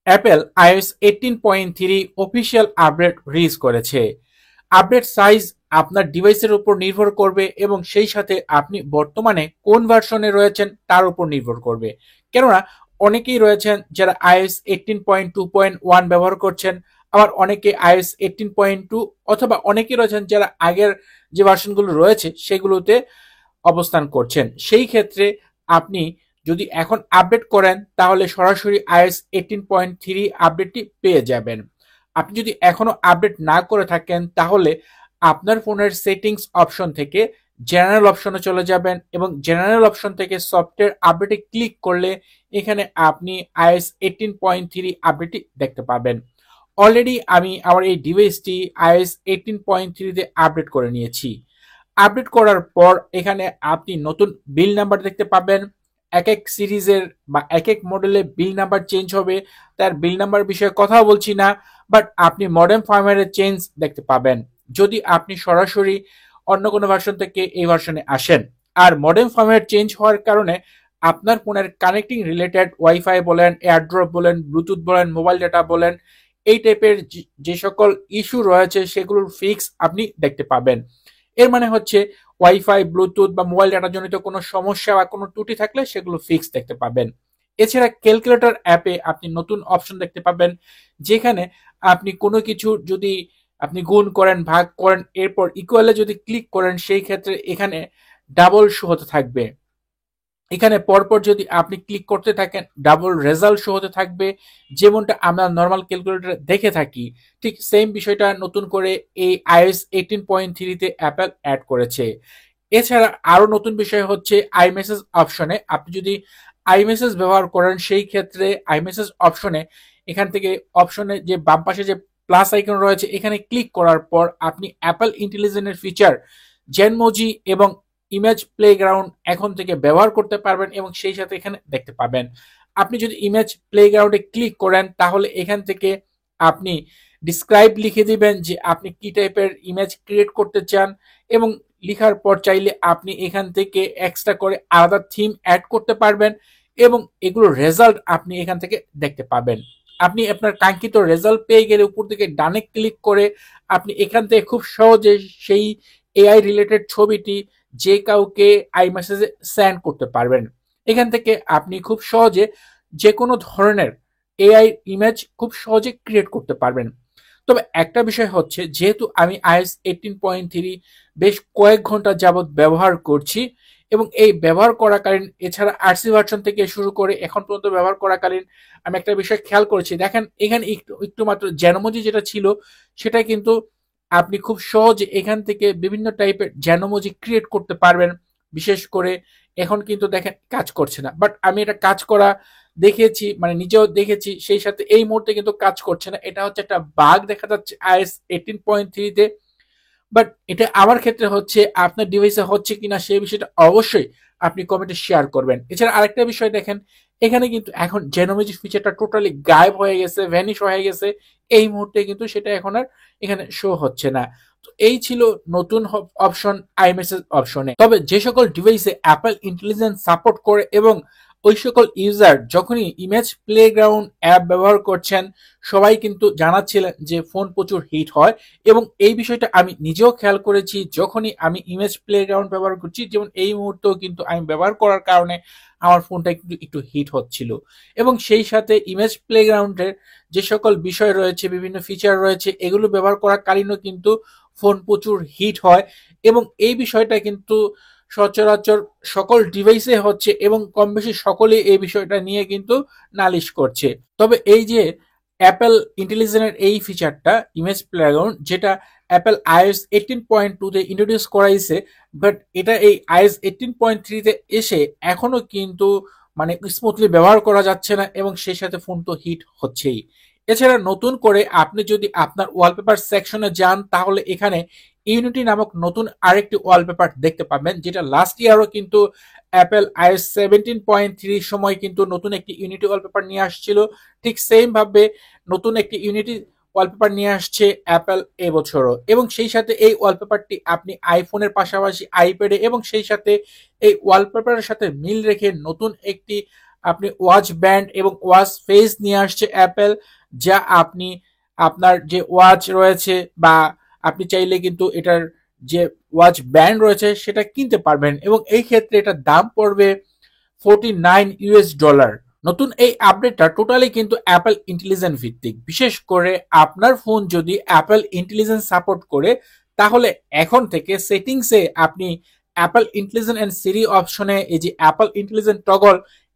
Apple iOS 18.3 official update release করেছে। Update size আপনার ডিভাইসের উপর নির্ভর করবে এবং সেই সাথে আপনি বর্তমানে কোন ভার্সনে রয়েছেন তার উপর নির্ভর করবে। কেননা অনেকেই রয়েছেন যারা iOS 18.2.1 ব্যবহার করছেন, আবার অনেকে iOS 18.2 অথবা অনেকেই রয়েছেন যারা আগের যে ভার্সনগুলো রয়েছে সেগুলোতে অবস্থান করছেন। সেই ক্ষেত্রে আপনি যদি এখন আপডেট করেন তাহলে সরাসরি iOS 18.3 আপডেটটি পেয়ে যাবেন। আপনি যদি এখনো আপডেট না করে থাকেন তাহলে আপনার ফোনের সেটিংস অপশন থেকে জেনারেল অপশনে চলে যাবেন এবং জেনারেল অপশন থেকে সফটওয়্যার আপডেটে ক্লিক করলে এখানে আপনি iOS 18.3 আপডেটটি দেখতে পাবেন। অলরেডি আমি আমার এই ডিভাইসটি iOS 18.3 তে আপডেট করে নিয়েছি। আপডেট করার পর এখানে আপনি নতুন বিল নাম্বার দেখতে পাবেন। এক এক সিরিজের বা এক এক মডেলে বিল নাম্বার চেঞ্জ হবে, তার বিল নাম্বার বিষয়ে কথা বলছি না, বাট আপনি মডেম ফার্মওয়্যারের চেঞ্জ দেখতে পাবেন যদি আপনি সরাসরি অন্য কোনো ভার্সন থেকে এই ভার্সনে আসেন। আর মডেম ফার্মওয়্যার চেঞ্জ হওয়ার কারণে আপনার ফোনের কানেক্টিং রিলেটেড ওয়াইফাই বলেন, এয়ারড্রপ বলেন, ব্লুটুথ বলেন, মোবাইল ডাটা বলেন, এই টাইপের যে সকল ইস্যু রয়েছে সেগুলোর ফিক্স আপনি দেখতে পাবেন। এর মানে হচ্ছে ওয়াইফাই, ব্লুটুথ বা মোবাইল ডাটা জনিত কোনো সমস্যা বা কোনো ত্রুটি থাকলে সেগুলো ফিক্স দেখতে পাবেন। এছাড়া ক্যালকুলেটর অ্যাপে আপনি নতুন অপশন দেখতে পাবেন যেখানে আপনি কোনো কিছু যদি আপনি গুণ করেন, ভাগ করেন, এরপর ইকুয়ালে যদি ক্লিক করেন সেই ক্ষেত্রে এখানে ডাবল শো হতে থাকবে। এখানে পরপর যদি আপনি ক্লিক করতে থাকেন ডাবল রেজাল্ট শো হতে থাকবে, যেমনটা আমরা নর্মাল ক্যালকুলেটরে দেখে থাকি। ঠিক সেম বিষয়টা নতুন করে এই iOS 18.3 তে অ্যাপল অ্যাড করেছে। এছাড়া আরো নতুন বিষয় হচ্ছে আইমেসেজ অপশনে আপনি যদি আইমেসেজ ব্যবহার করেন সেই ক্ষেত্রে আইমেসেজ অপশনে এখান থেকে অপশনে যে বাম পাশে যে প্লাস আইকন রয়েছে এখানে ক্লিক করার পর আপনি অ্যাপল ইন্টেলিজেন্সের ফিচার জেনমোজি এবং ইমেজ প্লেগ্রাউন্ড এখন থেকে ব্যবহার করতে পারবেন এবং সেই সাথে এখানে দেখতে পাবেন। আপনি যদি ইমেজ প্লেগ্রাউন্ডে ক্লিক করেন তাহলে এখান থেকে আপনি ডিসক্রাইব লিখে দিবেন যে আপনি কি টাইপের ইমেজ ক্রিয়েট করতে চান এবং লিখার পর চাইলে আপনি এখান থেকে এক্সট্রা করে আলাদা থিম অ্যাড করতে পারবেন এবং এগুলোর রেজাল্ট আপনি এখান থেকে দেখতে পাবেন। আপনি আপনার কাঙ্ক্ষিত রেজাল্ট পেয়ে গেলে উপর দিকে ডানে ক্লিক করে আপনি এখান থেকে খুব সহজে সেই এআই রিলেটেড ছবিটি যে কাউকে আই মেসেজে সেন্ড করতে পারবেন। এখান থেকে আপনি খুব সহজে যে কোনো ধরনের এআই ইমেজ খুব সহজে ক্রিয়েট করতে পারবেন। তবে একটা বিষয় হচ্ছে যেহেতু আমি iOS 18.3 বেশ কয়েক ঘন্টা যাবৎ ব্যবহার করছি এবং এই ব্যবহার করাকালীন এছাড়া আরসি ভার্সন থেকে শুরু করে এখন পর্যন্ত ব্যবহার করাকালীন আমি একটা বিষয় খেয়াল করেছি। দেখেন এখানে একটু একটু মাত্র জ্যানোমজি যেটা ছিল সেটা কিন্তু আপনি খুব সহজে এখান থেকে বিভিন্ন টাইপের জ্যানোমজি ক্রিয়েট করতে পারবেন। বিশেষ করে এখন কিন্তু দেখেন কাজ করছে না, বাট আমি এটা কাজ করা দেখেছি, মানে নিজেও দেখেছি, সেই সাথে এই মুহূর্তে কিন্তু কাজ করছে না। এটা হচ্ছে একটা বাগ দেখা যাচ্ছে iOS 18.3 তে, বাট এটা আমার ক্ষেত্রে হচ্ছে, আপনার ডিভাইসে হচ্ছে কিনা সেই বিষয়টা অবশ্যই আপনি কমেন্টে শেয়ার করবেন। এছাড়া আরেকটা বিষয় দেখেন এখানে কিন্তু এখন জেনোমেজি ফিচারটা টোটালি গায়েব হয়ে গেছে, ভ্যানিশ হয়ে গেছে। এই মুহূর্তে কিন্তু সেটা এখন আর এখানে শো হচ্ছে না। তো এই ছিল নতুন অপশন আইমেসেজ অপশনে। তবে যে সকল ডিভাইসে অ্যাপল ইন্টেলিজেন্স সাপোর্ট করে এবং ওই সকল ইউজার যখনই ইমেজ প্লেগ্রাউন্ড অ্যাপ ব্যবহার করছেন সবাই কিন্তু জানাচ্ছিলেন যে ফোন প্রচুর হিট হয় এবং এই বিষয়টা আমি নিজেও খেয়াল করেছি যখনই আমি ইমেজ প্লেগ্রাউন্ড ব্যবহার করছি। যেমন এই মুহূর্তেও কিন্তু আমি ব্যবহার করার কারণে আমার ফোনটা কিন্তু একটু হিট হচ্ছিল এবং সেই সাথে ইমেজ প্লেগ্রাউন্ডের যে সকল বিষয় রয়েছে, বিভিন্ন ফিচার রয়েছে, এগুলো ব্যবহার করাকালীনও কিন্তু ফোন প্রচুর হিট হয় এবং এই বিষয়টা কিন্তু সচরাচর সকল ডিভাইসে হচ্ছে এবং কম বেশি সকলেই এই বিষয়টা নিয়ে কিন্তু নালিশ করছে। তবে এই যে অ্যাপেল ইন্টেলিজেন্সের এই ফিচারটা ইমেজ প্লেগ্রাউন্ড যেটা অ্যাপেল iOS 18.2 তে ইন্ট্রোডিউস করাইছে, বাট এটা এই iOS 18.3 তে এসে এখনো কিন্তু মানে স্মুথলি ব্যবহার করা যাচ্ছে না এবং সেই সাথে ফোন তো হিট হচ্ছেই। এছাড়া নতুন করে আপনি যদি আপনার ওয়ালপেপার সেকশনে যান তাহলে এখানে ইউনিটি নামক নতুন আরেকটি ওয়ালপেপার দেখতে পাবেন, যেটা লাস্ট ইয়ারও কিন্তু অ্যাপেল iOS 17.3 সময় কিন্তু নতুন একটি ইউনিটি ওয়ালপেপার নিয়ে আসছিল। ঠিক সেম ভাবে নতুন একটি ইউনিটি ওয়ালপেপার নিয়ে আসছে অ্যাপেল এবছরও এবং সেই সাথে এই ওয়ালপেপারটি আপনি আইফোনের পাশাপাশি আইপ্যাডে এবং সেই সাথে এই ওয়ালপেপারের সাথে মিল রেখে নতুন একটি আপনি ওয়াচ ব্যান্ড এবং ওয়াচ ফেস নিয়ে আসছে অ্যাপেল, যা আপনি আপনার যে ওয়াচ রয়েছে বা আপনি চাইলে কিন্তু এটার যে ওয়াচ ব্যান্ড রয়েছে সেটা কিনতে পারবেন, এবং এই ক্ষেত্রে এটার দাম পড়বে $49। নতুন এই আপডেটটা টোটালি কিন্তু অ্যাপল ইন্টেলিজেন্স ভিত্তিক। বিশেষ করে আপনার ফোন যদি অ্যাপল ইন্টেলিজেন্স সাপোর্ট করে, তাহলে এখন থেকে সেটিংসে আপনি অ্যাপল ইন্টেলিজেন্স এন্ড সিরি অপশনে এই যে অ্যাপল ইন্টেলিজেন্স টগল,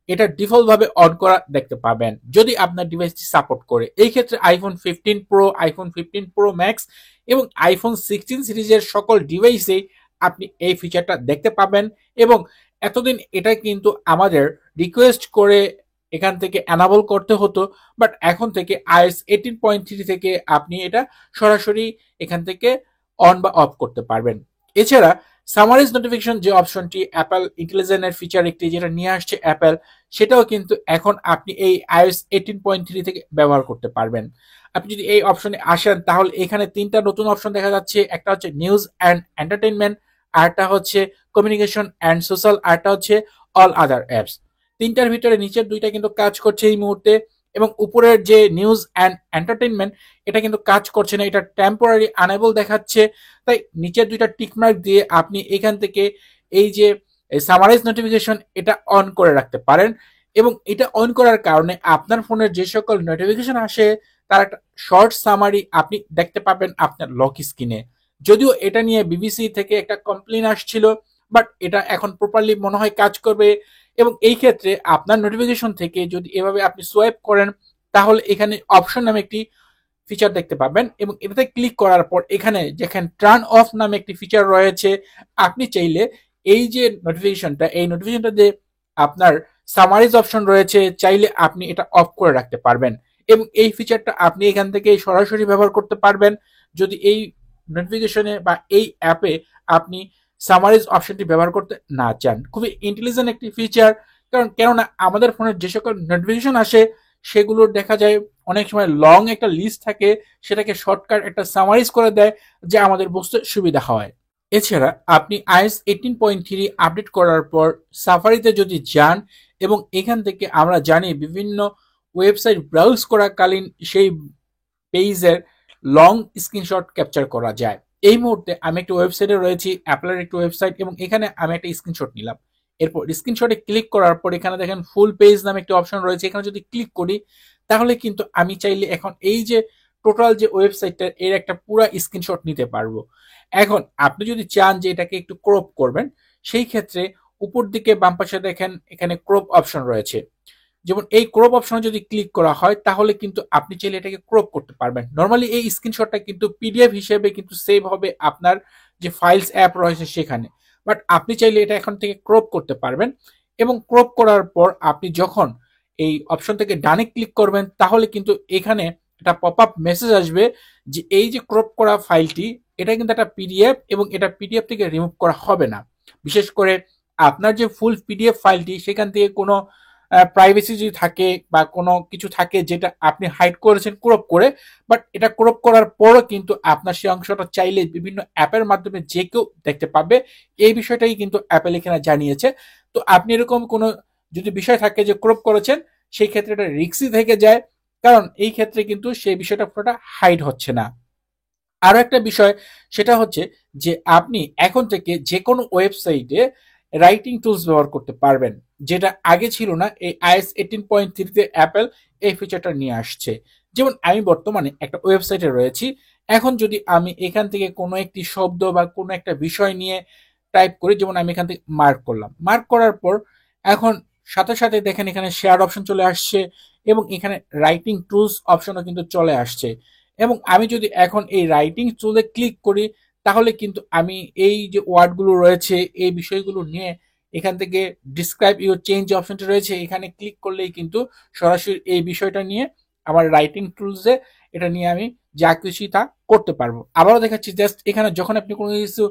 এটা ডিফল্ট ভাবে অন করা দেখতে পাবেন যদি আপনার ডিভাইসটি সাপোর্ট করে। এই ক্ষেত্রে iPhone 15 pro, iPhone 15 pro max এবং আইফোন 16 সিরিজের সকল ডিভাইসে আপনি এই ফিচারটা দেখতে পাবেন। এবং এতদিন এটা কিন্তু আমাদের রিকোয়েস্ট করে এখান থেকে অ্যানাবল করতে হতো, বাট এখন থেকে iOS 18.3 থেকে আপনি এটা সরাসরি এখান থেকে অন বা অফ করতে পারবেন। এছাড়া সামারাইজ নোটিফিকেশন যে অপশনটি অ্যাপল ইন্টেলিজেন্সের ফিচার একটি যেটা নিয়ে আসছে অ্যাপেল, সেটাও কিন্তু এখন আপনি এই iOS 18.3 থেকে ব্যবহার করতে পারবেন। আপনি যদি এই অপশনে আসেন তাহলে এখানে তিনটা নতুন অপশন দেখা যাচ্ছে। একটা হচ্ছে নিউজ অ্যান্ড এন্টারটেইনমেন্ট, আরেকটা হচ্ছে কমিউনিকেশন অ্যান্ড সোশ্যাল, আরেকটা হচ্ছে অল আদার অ্যাপস। তিনটার ভিতরে নিচের দুইটা কিন্তু কাজ করছে এই মুহূর্তে, এবং উপরের যে নিউজ অ্যান্ড এন্টারটেইনমেন্ট এটা কিন্তু কাজ করছে না, এটা টেম্পোরারি আনেবল দেখাচ্ছে। তাই নিচের দুইটা টিকমার্ক দিয়ে আপনি এখান থেকে এই যে সামারাইজ নোটিফিকেশন এটা অন করে রাখতে পারেন, এবং এটা অন করার কারণে আপনার ফোনের যে সকল নোটিফিকেশন আসে তার একটা শর্ট সামারি আপনি দেখতে পাবেন আপনার লক স্ক্রিনে। যদিও এটা নিয়ে বিবিসি থেকে একটা কমপ্লেন আসছিল, বাট এটা এখন প্রপারলি মনে হয় কাজ করবে। এবং এই ক্ষেত্রে আপনার নোটিফিকেশন থেকে যদি এভাবে আপনি সোয়াইপ করেন, তাহলে এখানে অপশন নামে একটি ফিচার দেখতে পাবেন, এবং এটাতে ক্লিক করার পর এখানে যেখানে টার্ন অফ নামে একটি ফিচার রয়েছে, আপনি চাইলে এই যে নোটিফিকেশনটা, এই নোটিফিকেশনটাতে আপনার সামারিজ অপশন রয়েছে, চাইলে আপনি এটা অফ করে রাখতে পারবেন, এবং এই ফিচারটা আপনি এখান থেকে সরাসরি ব্যবহার করতে পারবেন যদি এই নোটিফিকেশনে বা এই অ্যাপে আপনি সামারিজ অপশনটি ব্যবহার করতে না চান। খুবই ইন্টেলিজেন্ট একটি ফিচার, কারণ কেননা আমাদের ফোনের যে সকল নোটিফিকেশন আসে সেগুলোর দেখা যায় অনেক সময় লং একটা লিস্ট থাকে, সেটাকে শর্টকাট একটা সামারাইজ করে দেয়, যা আমাদের বুঝতে সুবিধা হয়। এছাড়া আপনি iOS 18.3 আপডেট করার পর সাফারিতে যদি যান, এবং এখান থেকে আমরা জানি বিভিন্ন ওয়েবসাইট ব্রাউজ করাকালীন সেই পেজের লং স্ক্রিনশট ক্যাপচার করা যায়। এই মুহূর্তে আমি একটা ওয়েবসাইটে রয়েছি, অ্যাপলের একটা ওয়েবসাইট, এবং এখানে আমি একটা স্ক্রিনশট নিলাম। এরপর স্ক্রিনশটে ক্লিক করার পর এখানে দেখেন ফুল পেজ নামে একটা অপশন রয়েছে, এখানে যদি ক্লিক করি তাহলে কিন্তু আমি চাইলে এখন এই যে টোটাল যে ওয়েবসাইটটা এর একটা পুরো স্ক্রিনশট নিতে পারবো। এখন আপনি যদি চান যে এটাকে একটু ক্রপ করবেন, সেই ক্ষেত্রে উপর দিকে বাম পাশে দেখেন এখানে ক্রপ অপশন রয়েছে। যেমন এই ক্রপ অপশনে যদি ক্লিক করা হয় তাহলে কিন্তু আপনি চাইলে এটাকে ক্রপ করতে পারবেন। নর্মালি এই স্ক্রিনশটটা কিন্তু পিডিএফ হিসেবে কিন্তু সেভ হবে আপনার যে ফাইলস অ্যাপ রয়েছে সেখানে, বাট আপনি চাইলে এটা এখন থেকে ক্রপ করতে পারবেন। এবং ক্রপ করার পর আপনি যখন এই অপশন থেকে ডানে ক্লিক করবেন তাহলে কিন্তু এখানে একটা পপ আপ মেসেজ আসবে যে এই যে ক্রপ করা ফাইলটি এটা কিন্তু একটা পিডিএফ, এবং এটা পিডিএফ থেকে রিমুভ করা হবে না। বিশেষ করে আপনার যে ফুল পিডিএফ ফাইলটি সেখান থেকে কোনো প্রাইভেসি যদি থাকে বা কোনো কিছু থাকে যেটা আপনি হাইড করেছেন ক্রপ করে, বাট এটা ক্রপ করার পরও কিন্তু আপনার সেই অংশটা চাইলে বিভিন্ন অ্যাপের মাধ্যমে যে কেউ দেখতে পাবে, এই বিষয়টাই কিন্তু অ্যাপেল এখানে জানিয়েছে। তো আপনি এরকম কোনো যদি বিষয় থাকে যে ক্রপ করেছেন, সেই ক্ষেত্রে এটা রিস্কি থেকে যায়, কারণ এই ক্ষেত্রে কিন্তু সেই বিষয়টা পুরোটা হাইড হচ্ছে না। আরো একটা বিষয় সেটা হচ্ছে যে আপনি এখন থেকে যে কোনো ওয়েবসাইটে রাইটিং টুলস ব্যবহার করতে পারবেন, যেটা আগে ছিল না। এই iOS 18.3 তে অ্যাপেল এই ফিচারটা নিয়ে আসছে। যেমন আমি বর্তমানে একটা ওয়েবসাইটে রয়েছি, এখন যদি আমি এখান থেকে কোনো একটি শব্দ বা কোনো একটা বিষয় নিয়ে টাইপ করি, যেমন আমি এখান থেকে মার্ক করলাম, মার্ক করার পর এখন সাথে সাথে দেখেন এখানে শেয়ার অপশন চলে আসছে, এবং এখানে রাইটিং টুলস অপশনও কিন্তু চলে আসছে। এবং আমি যদি এখন এই রাইটিং টুলে ক্লিক করি তাহলে কিন্তু আমি এই যে ওয়ার্ডগুলো রয়েছে এই বিষয়গুলো নিয়ে এখান থেকে ডিসক্রাইব ইউর চেঞ্জ অপশনটা রয়েছে, এখানে ক্লিক করলেই কিন্তু সরাসরি এই বিষয়টা নিয়ে আমার রাইটিং টুলসে এটা নিয়ে আমি যা খুশি তা করতে পারবো। আবারও দেখাচ্ছি, জাস্ট এখানে যখন আপনি কোনো কিছু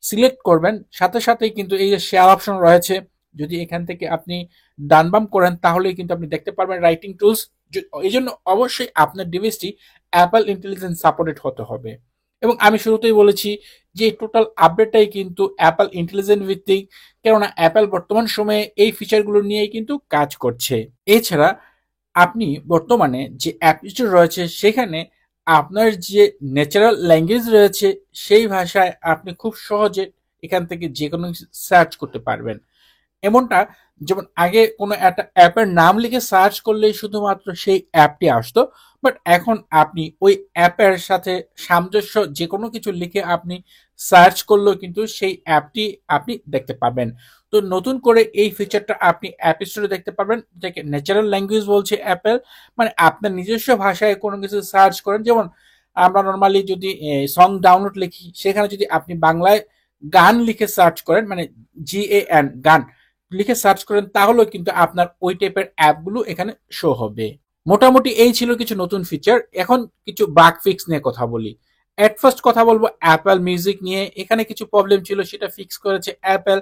সিলেক্ট করবেন সাথে সাথেই কিন্তু এই যে শেয়ার অপশন রয়েছে, যদি এখান থেকে আপনি ডান বাম করেন তাহলেই কিন্তু আপনি দেখতে পারবেন রাইটিং টুলস। এই জন্য অবশ্যই আপনার ডিভাইসটি অ্যাপল ইন্টেলিজেন্স সাপোর্টেড হতে হবে। এবং আমি শুরুতেই বলেছি যে টোটাল আপডেটটাই কিন্তু অ্যাপল ইন্টেলিজেন্ট ভিত্তিক, কেননা অ্যাপল বর্তমান সময়ে এই ফিচারগুলো নিয়েই কিন্তু কাজ করছে। এছাড়া আপনি বর্তমানে যে অ্যাপ স্টোর রয়েছে সেখানে আপনার যে ন্যাচারাল ল্যাঙ্গুয়েজ রয়েছে সেই ভাষায় আপনি খুব সহজে এখান থেকে যে কোনো কিছু সার্চ করতে পারবেন। এমনটা যেমন আগে কোনো একটা অ্যাপের নাম লিখে সার্চ করলেই শুধুমাত্র সেই অ্যাপটি আসতো, বাট এখন আপনি ওই অ্যাপের সাথে সামঞ্জস্য যে কোনো কিছু লিখে আপনি সার্চ করলেও কিন্তু সেই অ্যাপটি আপনি দেখতে পাবেন। তো নতুন করে এই ফিচারটা আপনি অ্যাপ স্টোরে দেখতে পাবেন, যাকে ন্যাচারাল ল্যাঙ্গুয়েজ বলছে অ্যাপেল। মানে আপনার নিজস্ব ভাষায় কোনো কিছু সার্চ করেন, যেমন আমরা নর্মালি যদি সং ডাউনলোড লিখি সেখানে যদি আপনি বাংলায় গান লিখে সার্চ করেন, মানে GAN গান লিখে সার্চ করেন, তাহলেও কিন্তু আপনার ওই টাইপের অ্যাপগুলো এখানে শো হবে। মোটামুটি এই ছিল কিছু নতুন ফিচার। এখন কিছু বাগ ফিক্স নিয়ে কথা বলি। এট ফার্স্ট কথা বলবো অ্যাপল মিউজিক নিয়ে। এখানে কিছু প্রবলেম ছিল, সেটা ফিক্স করেছে অ্যাপল।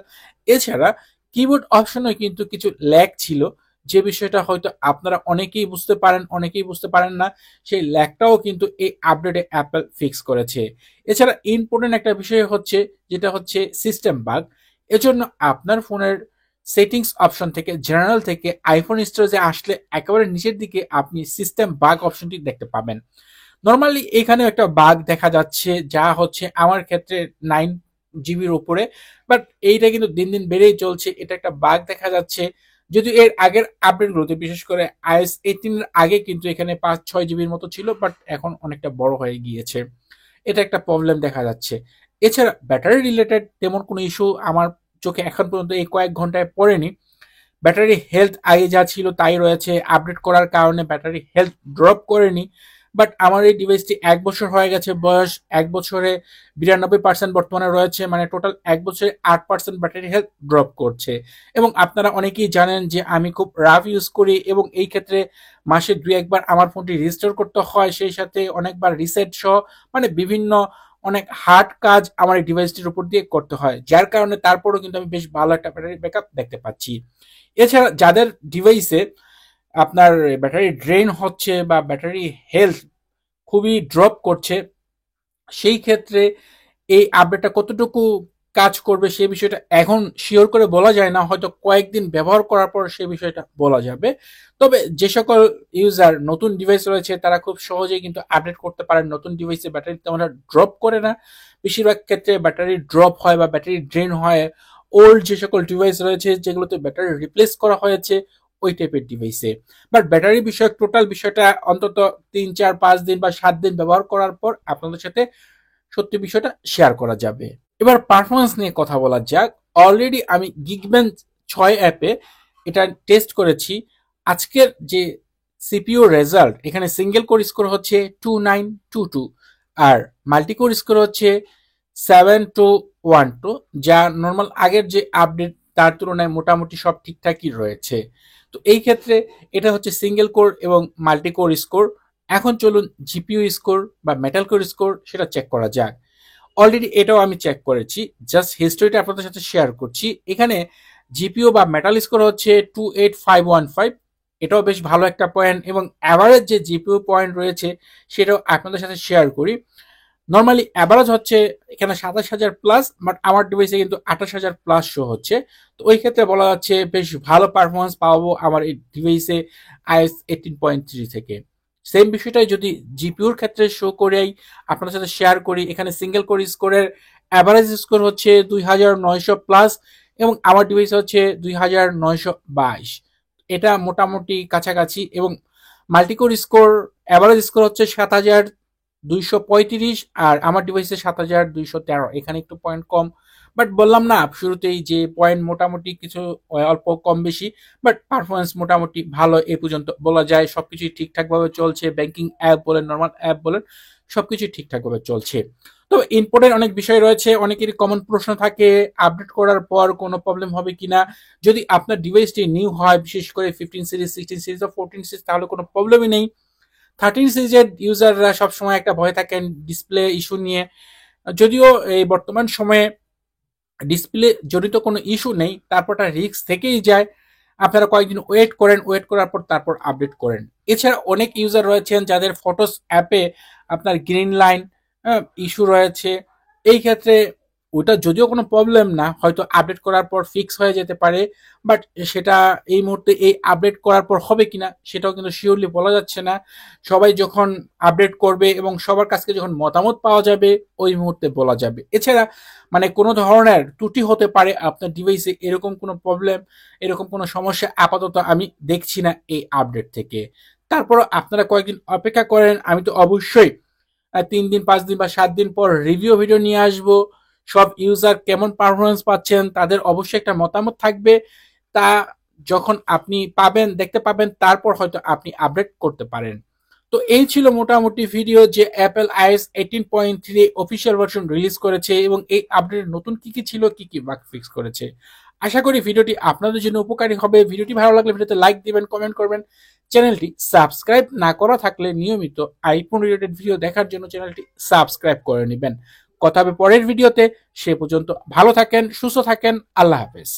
এছাড়া কিবোর্ড অপশনে কিন্তু কিছু ল্যাগ ছিল, যে বিষয়টা হয়তো আপনারা অনেকেই বুঝতে পারেন, অনেকেই বুঝতে পারেন না। সেই ল্যাগটাও কিন্তু এই আপডেটে অ্যাপল ফিক্স করেছে। এছাড়া ইম্পর্টেন্ট একটা বিষয় হচ্ছে, যেটা হচ্ছে সিস্টেম বাগ। এজন্য আপনার ফোনের সেটিংস অপশন থেকে, জেনারেল থেকে আইফোন স্টোরেজে আসলে একেবারে নিচের দিকে আপনি সিস্টেম বাগ অপশনটি দেখতে পাবেন। নর্মালি এখানে একটা বাগ দেখা যাচ্ছে, যা হচ্ছে আমার ক্ষেত্রে 9 জিবির উপরে, বাট এইটা কিন্তু দিন দিন বেড়েই চলছে। এটা একটা বাগ দেখা যাচ্ছে। যদিও এর আগের আপডেটগুলোতে, বিশেষ করে iOS 18 এর আগে কিন্তু এখানে 5-6 জিবির মতো ছিল, বাট এখন অনেকটা বড় হয়ে গিয়েছে। এটা একটা প্রবলেম দেখা যাচ্ছে। এছাড়া ব্যাটারি রিলেটেড তেমন কোনো ইস্যু আমার চোখে এখন পর্যন্ত এই কয়েক ঘন্টায় পড়েনি। ব্যাটারি হেলথ আগে যা ছিল তাই রয়েছে, আপডেট করার কারণে ব্যাটারি হেলথ ড্রপ করেনি। বাট আমার এই ডিভাইসটি 1 বছর হয়ে গেছে বয়স, 1 বছরে 92% বর্তমানে রয়েছে, মানে টোটাল 1 বছরে 8% ব্যাটারি হেলথ ড্রপ করছে। এবং আপনারা অনেকেই জানেন যে আমি খুব রাফ ইউজ করি, এবং এই ক্ষেত্রে মাসে 2-1 বার আমার ফোনটি রিস্টোর করতে হয়, সেই সাথে অনেকবার রিসেট সহ, মানে বিভিন্ন অনেক হার্ড কাজ আমার এই ডিভাইসটির উপর দিয়ে করতে হয়, যার কারণে তারপরেও কিন্তু আমি বেশ ভালো একটা ব্যাটারি ব্যাকআপ দেখতে পাচ্ছি। এছাড়া যাদের ডিভাইসে আপনার ব্যাটারি ড্রেন হচ্ছে বা ব্যাটারি হেলথ খুবই ড্রপ করছে, সেই ক্ষেত্রে এই আপডেটটা কতটুকু কাজ করবে সেই বিষয়টা এখন শিওর করে বলা যায় না, হয়তো কয়েকদিন ব্যবহার করার পর সেই বিষয়টা বলা যাবে। তবে যে সকল ইউজার নতুন ডিভাইস রয়েছে তারা খুব সহজেই কিন্তু আপডেট করতে পারেন। নতুন ডিভাইসে ব্যাটারি তেমন ড্রপ করে না, বেশিরভাগ ক্ষেত্রে ব্যাটারি ড্রপ হয় বা ব্যাটারি ড্রেন হয় ওল্ড যে সকল ডিভাইস রয়েছে যেগুলোতে ব্যাটারি রিপ্লেস করা হয়েছে ওই টাইপের ডিভাইসে। বাট ব্যাটারি বিষয়ক টোটাল বিষয়টা অন্তত 3-4-5 দিন বা 7 দিন ব্যবহার করার পর আপনাদের সাথে সত্যি বিষয়টা শেয়ার করা যাবে। এবার পারফরমেন্স নিয়ে কথা বলা যাক। অলরেডি আমি Geekbench 6 অ্যাপে এটা টেস্ট করেছি। আজকের যে সিপিইউ রেজাল্ট, এখানে সিঙ্গেল কোর স্কোর হচ্ছে 2922, আর মাল্টি কোর স্কোর হচ্ছে 7212, যা নর্মাল আগের যে আপডেট তার তুলনায় মোটামুটি সব ঠিকঠাকই রয়েছে। তো এই ক্ষেত্রে এটা হচ্ছে সিঙ্গেল কোর এবং মাল্টি কোর স্কোর। এখন চলুন জিপিইউ স্কোর বা মেটাল কোর স্কোর সেটা চেক করা যাক। অলরেডি এটাও আমি চেক করেছি, জাস্ট হিস্ট্রিটা আপনাদের সাথে শেয়ার করছি। এখানে জিপিইউ বা মেটাল স্কোর হচ্ছে 28515, এটাও বেশ ভালো একটা পয়েন্ট। এবং অ্যাভারেজ যে জিপিইউ পয়েন্ট রয়েছে সেটাও আপনাদের সাথে শেয়ার করি। নর্মালি অ্যাভারেজ হচ্ছে এখানে 27,000 প্লাস, বাট আমার ডিভাইসে কিন্তু 28,000 প্লাস শো হচ্ছে। তো ওই ক্ষেত্রে বলা যাচ্ছে বেশ ভালো পারফরমেন্স পাবো আমার এই ডিভাইসে iOS 18.3 থেকে। সেম বিষয়টাই যদি জিপিউর ক্ষেত্রে শো করেই আপনাদের সাথে শেয়ার করি, এখানে সিঙ্গেল কোর স্কোরের অ্যাভারেজ স্কোর হচ্ছে 2,900 প্লাস, এবং আমার ডিভাইস হচ্ছে 2,922। এটা মোটামুটি কাছাকাছি। এবং মাল্টিকোর স্কোর অ্যাভারেজ স্কোর হচ্ছে 7,235, আর আমার ডিভাইসে 7,213, এখানে একটু পয়েন্ট কম। বাট বললাম না শুরুতেই যে পয়েন্ট মোটামুটি কিছু অল্প কম বেশি, বাট পারফরমেন্স মোটামুটি ভালো এ পর্যন্ত বলা যায়। সবকিছুই ঠিকঠাক ভাবে চলছে, ব্যাংকিং অ্যাপ বলেন, নর্মাল অ্যাপ বলেন, সবকিছুই ঠিকঠাক ভাবে চলছে। তবে ইম্পর্টেন্ট অনেক বিষয় রয়েছে, অনেকেরই কমন প্রশ্ন থাকে আপডেট করার পর কোনো প্রবলেম হবে কিনা। যদি আপনার ডিভাইসটি নিউ হয়, বিশেষ করে 15 সিরিজ, 16 সিরিজ বা 14 সিরিজ, তাহলে কোনো প্রবলেমই নেই। 13 সিরিজের ইউজাররা সবসময় একটা ভয় থাকেন ডিসপ্লে ইস্যু নিয়ে। যদিও এই বর্তমান সময়ে ডিসপ্লে জড়িত কোনো ইস্যু নেই, তারপরটা রিস্ক থেকেই যায়। আপনারা কয়েকদিন ওয়েট করেন, ওয়েট করার পর তারপর আপডেট করেন। এছাড়া অনেক ইউজার রয়েছেন যাদের ফটোস অ্যাপে আপনার গ্রিন লাইন ইস্যু রয়েছে, এই ক্ষেত্রে ওটা যদিও কোনো প্রবলেম না, হয়তো আপডেট করার পর ফিক্স হয়ে যেতে পারে, বাট সেটা এই মুহূর্তে এই আপডেট করার পর হবে কিনা সেটাও কিন্তু শিওরলি বলা যাচ্ছে না। সবাই যখন আপডেট করবে এবং সবার কাছ থেকে যখন মতামত পাওয়া যাবে ওই মুহূর্তে বলা যাবে। এছাড়া মানে কোনো ধরনের ত্রুটি হতে পারে আপনার ডিভাইসে, এরকম কোনো প্রবলেম, এরকম কোনো সমস্যা আপাতত আমি দেখছি না এই আপডেট থেকে। তারপর আপনারা কয়েকদিন অপেক্ষা করেন, আমি তো অবশ্যই 3 দিন 5 দিন বা 7 দিন পর রিভিউ ভিডিও নিয়ে আসবো। সব ইউজার কেমন পারফরমেন্স পাচ্ছেন তাদের অবশ্যই একটা মতামত থাকবে, তা যখন আপনি পাবেন, দেখতে পাবেন, তারপর হয়তো আপনি আপডেট করতে পারেন। তো এই ছিল মোটামুটি ভিডিও যে Apple iOS 18.3 official version release করেছে এবং এই আপডেটে নতুন কি কি ছিল, কি কি বাগ ফিক্স করেছে। আশা করি ভিডিওটি আপনাদের জন্য উপকারী হবে। ভিডিওটি ভালো লাগলে ভিডিওতে লাইক দিবেন, কমেন্ট করবেন। চ্যানেলটি সাবস্ক্রাইব না করা থাকলে নিয়মিত আইফোন রিলেটেড ভিডিও দেখার জন্য চ্যানেলটি সাবস্ক্রাইব করে নেবেন। কথা হবে পরের ভিডিওতে। সে পর্যন্ত ভালো থাকেন, সুস্থ থাকেন। আল্লাহ হাফেজ।